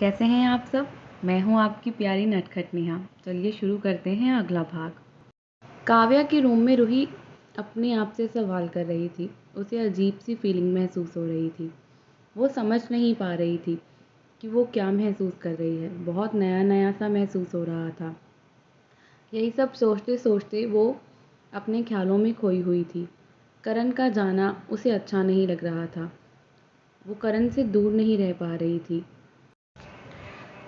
कैसे हैं आप सब। मैं हूं आपकी प्यारी नटखट नेहा। चलिए शुरू करते हैं अगला भाग। काव्या के रूम में रूही अपने आप से सवाल कर रही थी। उसे अजीब सी फीलिंग महसूस हो रही थी। वो समझ नहीं पा रही थी कि वो क्या महसूस कर रही है। बहुत नया नया सा महसूस हो रहा था। यही सब सोचते सोचते वो अपने ख्यालों में खोई हुई थी। करण का जाना उसे अच्छा नहीं लग रहा था। वो करण से दूर नहीं रह पा रही थी।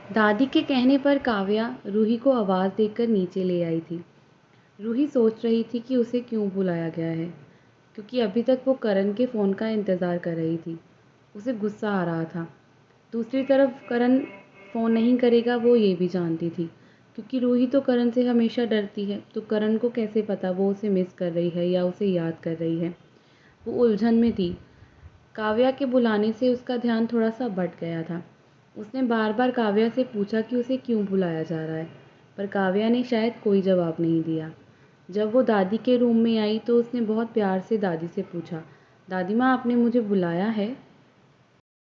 दादी के कहने पर काव्या रूही को आवाज़ देकर नीचे ले आई थी। रूही सोच रही थी कि उसे क्यों बुलाया गया है, क्योंकि अभी तक वो करण के फ़ोन का इंतज़ार कर रही थी। उसे गुस्सा आ रहा था। दूसरी तरफ करण फ़ोन नहीं करेगा वो ये भी जानती थी, क्योंकि रूही तो करण से हमेशा डरती है। तो करण को कैसे पता वो उसे मिस कर रही है या उसे याद कर रही है। वो उलझन में थी। काव्या के बुलाने से उसका ध्यान थोड़ा सा भट गया था। उसने बार बार काव्या से पूछा कि उसे क्यों बुलाया जा रहा है, पर काव्या ने शायद कोई जवाब नहीं दिया। जब वो दादी के रूम में आई तो उसने बहुत प्यार से दादी से पूछा, दादी माँ आपने मुझे बुलाया है।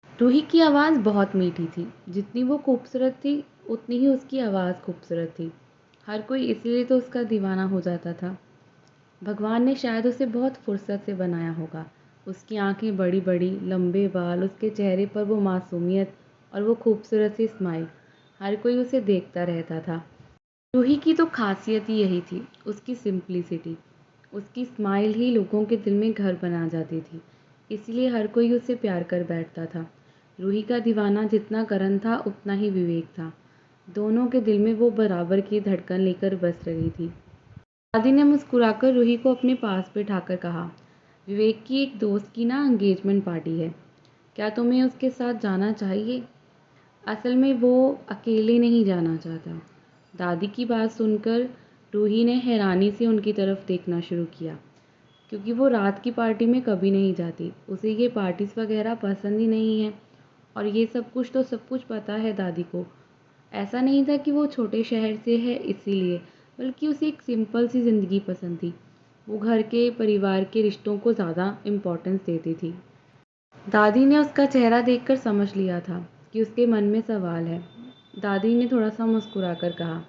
रूही की आवाज़ बहुत मीठी थी। जितनी वो खूबसूरत थी उतनी ही उसकी आवाज़ खूबसूरत थी। हर कोई इसलिए तो उसका दीवाना हो जाता था। भगवान ने शायद उसे बहुत फुर्सत से बनाया होगा। उसकी आंखें बड़ी बड़ी, लंबे बाल, उसके चेहरे पर वो मासूमियत और वो खूबसूरत सी स्माइल। हर कोई उसे देखता रहता था। रूही की तो खासियत ही यही थी, उसकी सिंप्लिसिटी। उसकी स्माइल ही लोगों के दिल में घर बना जाती थी। इसलिए हर कोई उसे प्यार कर बैठता था। रूही का दीवाना जितना करण था उतना ही विवेक था। दोनों के दिल में वो बराबर की धड़कन लेकर बस रही थी। दादी ने मुस्कुराकर रूही को अपने पास बिठाकर कहा, विवेक की एक दोस्त की ना एंगेजमेंट पार्टी है, क्या तुम्हें उसके साथ जाना चाहिए। असल में वो अकेले नहीं जाना चाहता। दादी की बात सुनकर रूही ने हैरानी से उनकी तरफ देखना शुरू किया, क्योंकि वो रात की पार्टी में कभी नहीं जाती। उसे ये पार्टीज़ वगैरह पसंद ही नहीं है। और ये सब कुछ तो सब कुछ पता है दादी को। ऐसा नहीं था कि वो छोटे शहर से है इसीलिए, बल्कि उसे एक सिंपल सी ज़िंदगी पसंद थी। वो घर के परिवार के रिश्तों को ज़्यादा इम्पोर्टेंस देती थी। दादी ने उसका चेहरा देखकर समझ लिया था कि उसके मन में सवाल है। दादी ने थोड़ा सा मुस्कुराकर कहा,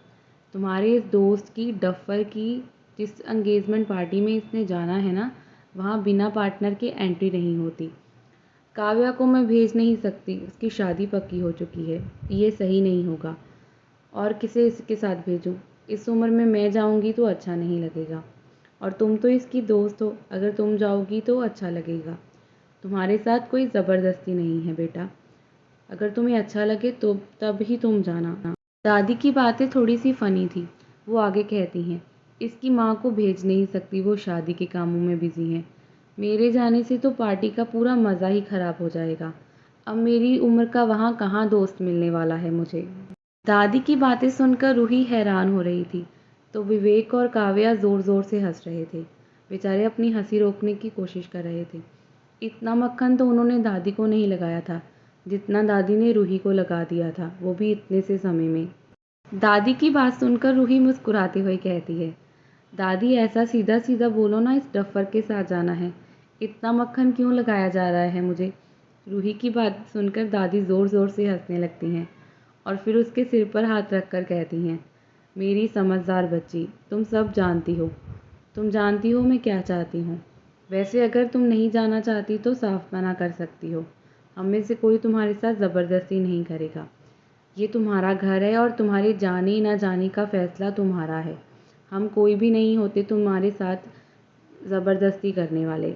तुम्हारे इस दोस्त की डफ़र की जिस एंगेजमेंट पार्टी में इसने जाना है ना, वहाँ बिना पार्टनर के एंट्री नहीं होती। काव्या को मैं भेज नहीं सकती, उसकी शादी पक्की हो चुकी है। ये सही नहीं होगा। और किसे इसके साथ भेजूं। इस उम्र में मैं जाऊंगी तो अच्छा नहीं लगेगा। और तुम तो इसकी दोस्त हो, अगर तुम जाओगी तो अच्छा लगेगा। तुम्हारे साथ कोई ज़बरदस्ती नहीं है बेटा। अगर तुम्हें अच्छा लगे तो तब ही तुम जाना। दादी की बातें थोड़ी सी फ़नी थी। वो आगे कहती हैं, इसकी माँ को भेज नहीं सकती, वो शादी के कामों में बिज़ी हैं। मेरे जाने से तो पार्टी का पूरा मज़ा ही ख़राब हो जाएगा। अब मेरी उम्र का वहाँ कहाँ दोस्त मिलने वाला है मुझे। दादी की बातें सुनकर रूही हैरान हो रही थी, तो विवेक और काव्या ज़ोर ज़ोर से हंस रहे थे। बेचारे अपनी हंसी रोकने की कोशिश कर रहे थे। इतना मक्खन तो उन्होंने दादी को नहीं लगाया था, जितना दादी ने रूही को लगा दिया था, वो भी इतने से समय में। दादी की बात सुनकर रूही मुस्कुराते हुए कहती है, दादी ऐसा सीधा सीधा बोलो ना, इस डफ़र के साथ जाना है। इतना मक्खन क्यों लगाया जा रहा है मुझे। रूही की बात सुनकर दादी ज़ोर ज़ोर से हंसने लगती हैं और फिर उसके सिर पर हाथ रख कर कहती हैं, मेरी समझदार बच्ची, तुम सब जानती हो। तुम जानती हो मैं क्या चाहती हूँ। वैसे अगर तुम नहीं जाना चाहती तो साफ मना कर सकती हो। हम में से कोई तुम्हारे साथ ज़बरदस्ती नहीं करेगा। ये तुम्हारा घर है और तुम्हारे जाने ना जाने का फ़ैसला तुम्हारा है। हम कोई भी नहीं होते तुम्हारे साथ ज़बरदस्ती करने वाले।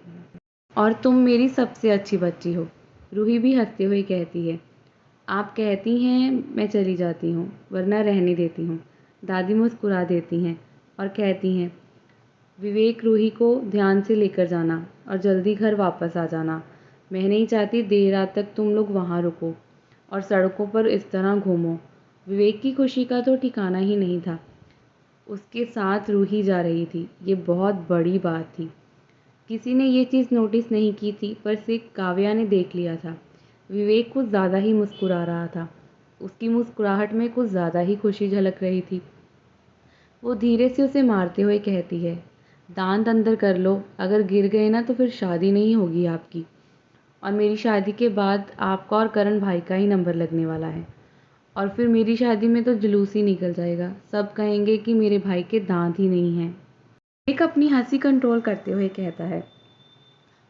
और तुम मेरी सबसे अच्छी बच्ची हो। रूही भी हंसते हुए कहती है, आप कहती हैं मैं चली जाती हूँ, वरना रहने देती हूँ। दादी मुस्कुरा देती हैं और कहती हैं, विवेक रूही को ध्यान से लेकर जाना और जल्दी घर वापस आ जाना। मैं नहीं चाहती देर रात तक तुम लोग वहाँ रुको और सड़कों पर इस तरह घूमो। विवेक की खुशी का तो ठिकाना ही नहीं था। उसके साथ रूही जा रही थी, ये बहुत बड़ी बात थी। किसी ने ये चीज़ नोटिस नहीं की थी, पर सिर्फ काव्या ने देख लिया था। विवेक कुछ ज़्यादा ही मुस्कुरा रहा था। उसकी मुस्कुराहट में कुछ ज़्यादा ही खुशी झलक रही थी। वो धीरे से उसे मारते हुए कहती है, दांत अंदर कर लो, अगर गिर गए ना तो फिर शादी नहीं होगी आपकी। और मेरी शादी के बाद आपका और करण भाई का ही नंबर लगने वाला है। और फिर मेरी शादी में तो जुलूस ही निकल जाएगा, सब कहेंगे कि मेरे भाई के दांत ही नहीं हैं। एक अपनी हंसी कंट्रोल करते हुए कहता है,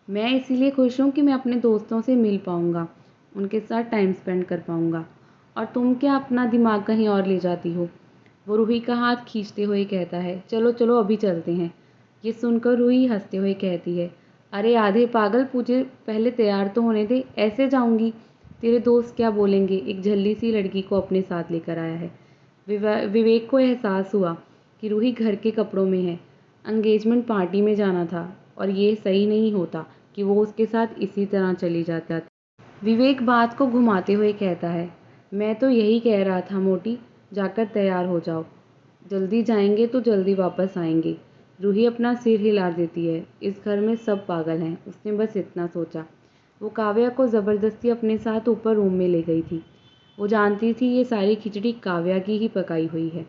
मैं इसीलिए खुश हूँ कि मैं अपने दोस्तों से मिल पाऊँगा, उनके साथ टाइम स्पेंड कर पाऊँगा, और तुम क्या अपना दिमाग कहीं और ले जाती हो। वो रूही का हाथ खींचते हुए कहता है, चलो चलो अभी चलते हैं। ये सुनकर रूही हंसते हुए कहती है, अरे आधे पागल, मुझे पहले तैयार तो होने दे, ऐसे जाऊँगी, तेरे दोस्त क्या बोलेंगे, एक झल्ली सी लड़की को अपने साथ लेकर आया है। विवेक को एहसास हुआ कि रूही घर के कपड़ों में है, एंगेजमेंट पार्टी में जाना था, और ये सही नहीं होता कि वो उसके साथ इसी तरह चली जाती। विवेक बात को घुमाते हुए कहता है, मैं तो यही कह रहा था मोटी, जाकर तैयार हो जाओ, जल्दी जाएंगे तो जल्दी वापस आएंगे। रूही अपना सिर हिला देती है, इस घर में सब पागल हैं, उसने बस इतना सोचा। वो काव्या को ज़बरदस्ती अपने साथ ऊपर रूम में ले गई थी। वो जानती थी ये सारी खिचड़ी काव्या की ही पकाई हुई है।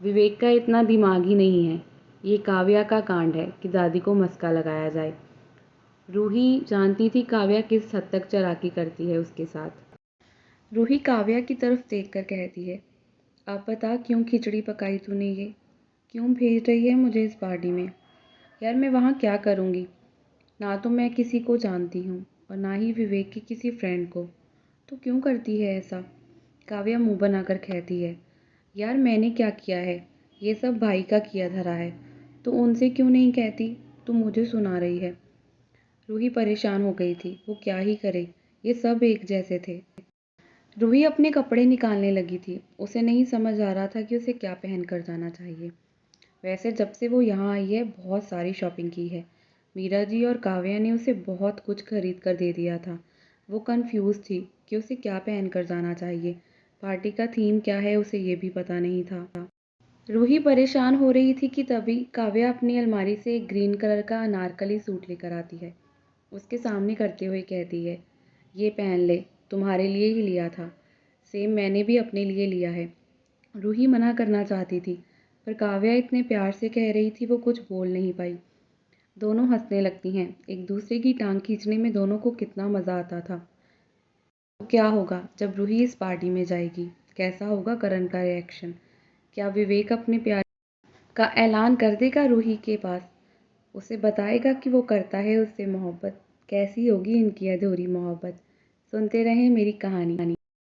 विवेक का इतना दिमाग ही नहीं है, ये काव्या का कांड है कि दादी को मस्का लगाया जाए। रूही जानती थी काव्या किस हद तक चालाकी करती है उसके साथ। रूही काव्या की तरफ देखकर कहती है, अब बता क्यों खिचड़ी पकाई तूने ये, क्यों भेज रही है मुझे इस पार्टी में। यार मैं वहाँ क्या करूँगी, ना तो मैं किसी को जानती हूँ और ना ही विवेक की किसी फ्रेंड को, तो क्यों करती है ऐसा। काव्या मुंह बनाकर कहती है, यार मैंने क्या किया है, ये सब भाई का किया धरा है, तो उनसे क्यों नहीं कहती, तू मुझे सुना रही है। रूही परेशान हो गई थी, वो क्या ही करे, ये सब एक जैसे थे। रूही अपने कपड़े निकालने लगी थी, उसे नहीं समझ आ रहा था कि उसे क्या पहन कर जाना चाहिए। वैसे जब से वो यहाँ आई है बहुत सारी शॉपिंग की है, मीरा जी और काव्या ने उसे बहुत कुछ खरीद कर दे दिया था। वो कंफ्यूज थी कि उसे क्या पहन कर जाना चाहिए, पार्टी का थीम क्या है उसे ये भी पता नहीं था। रूही परेशान हो रही थी कि तभी काव्या अपनी अलमारी से एक ग्रीन कलर का अनारकली सूट लेकर आती है। उसके सामने करते हुए कहती है, ये पहन ले, तुम्हारे लिए ही लिया था, सेम मैंने भी अपने लिए लिया है। रूही मना करना चाहती थी, पर काव्या इतने प्यार से कह रही थी वो कुछ बोल नहीं पाई। दोनों हंसने लगती हैं, एक दूसरे की टांग खींचने में दोनों को कितना मज़ा आता था। तो क्या होगा जब रूही इस पार्टी में जाएगी, कैसा होगा करण का रिएक्शन, क्या विवेक अपने प्यार का ऐलान कर देगा रूही के पास, उसे बताएगा कि वो करता है उससे मोहब्बत, कैसी होगी इनकी अधूरी मोहब्बत। सुनते रहें मेरी कहानी।